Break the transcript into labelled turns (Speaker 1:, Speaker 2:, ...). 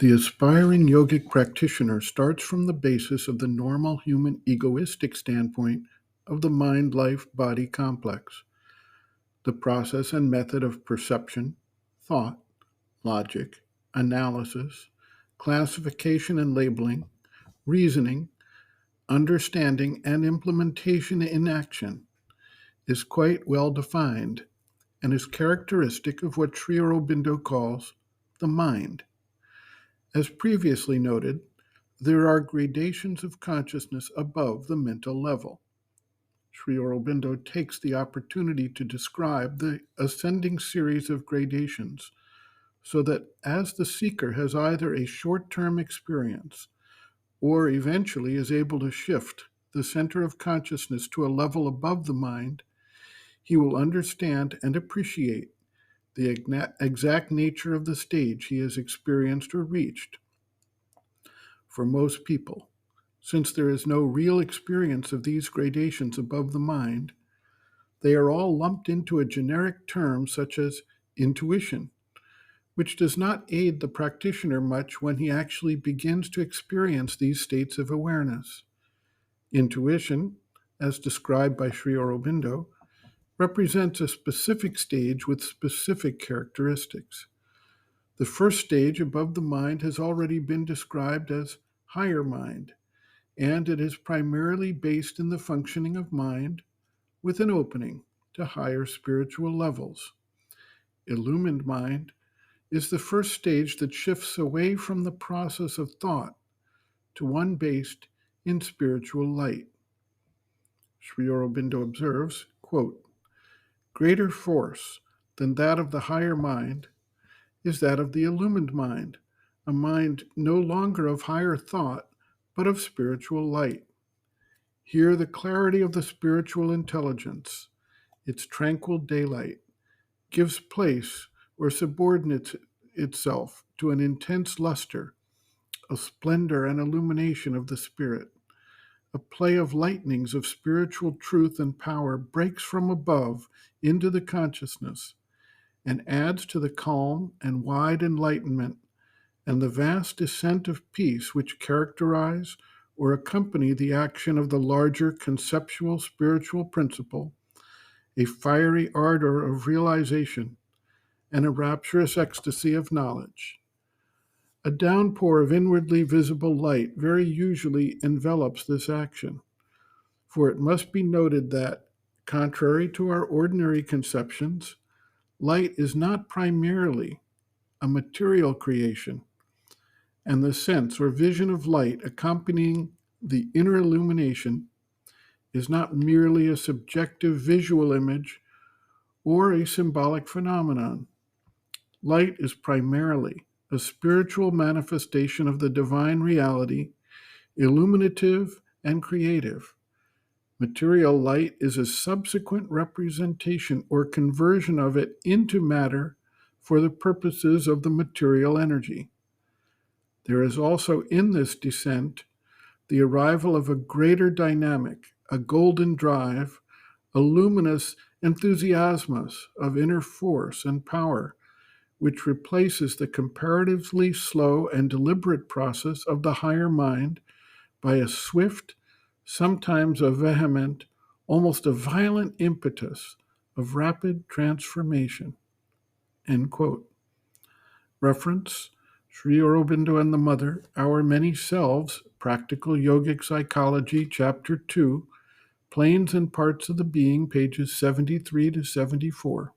Speaker 1: The aspiring yogic practitioner starts from the basis of the normal human egoistic standpoint of the mind-life-body complex, the process and method of perception, thought, logic, analysis, classification and labeling, reasoning, understanding, and implementation in action is quite well defined and is characteristic of what Sri Aurobindo calls the mind. As previously noted, there are gradations of consciousness above the mental level. Sri Aurobindo takes the opportunity to describe the ascending series of gradations so that as the seeker has either a short-term experience or eventually is able to shift the center of consciousness to a level above the mind, he will understand and appreciate the exact nature of the stage he has experienced or reached. For most people, since there is no real experience of these gradations above the mind, they are all lumped into a generic term such as intuition, which does not aid the practitioner much when he actually begins to experience these states of awareness. Intuition, as described by Sri Aurobindo, represents a specific stage with specific characteristics. The first stage above the mind has already been described as higher mind, and it is primarily based in the functioning of mind with an opening to higher spiritual levels. Illumined mind is the first stage that shifts away from the process of thought to one based in spiritual light. Sri Aurobindo observes, quote, "Greater force than that of the higher mind is that of the illumined mind, a mind no longer of higher thought, but of spiritual light. Here the clarity of the spiritual intelligence, its tranquil daylight, gives place or subordinates itself to an intense luster, a splendor and illumination of the spirit. A play of lightnings of spiritual truth and power breaks from above into the consciousness and adds to the calm and wide enlightenment and the vast descent of peace which characterize or accompany the action of the larger conceptual spiritual principle, a fiery ardor of realization, and a rapturous ecstasy of knowledge. A downpour of inwardly visible light very usually envelops this action, for it must be noted that, contrary to our ordinary conceptions, light is not primarily a material creation, and the sense or vision of light accompanying the inner illumination is not merely a subjective visual image or a symbolic phenomenon. Light is primarily a spiritual manifestation of the divine reality, illuminative and creative. Material light is a subsequent representation or conversion of it into matter for the purposes of the material energy. There is also in this descent the arrival of a greater dynamic, a golden drive, a luminous enthusiasmus of inner force and power, which replaces the comparatively slow and deliberate process of the higher mind by a swift, sometimes a vehement, almost a violent impetus of rapid transformation." End quote. Reference, Sri Aurobindo and the Mother, Our Many Selves, Practical Yogic Psychology, Chapter 2, Planes and Parts of the Being, pages 73 to 74.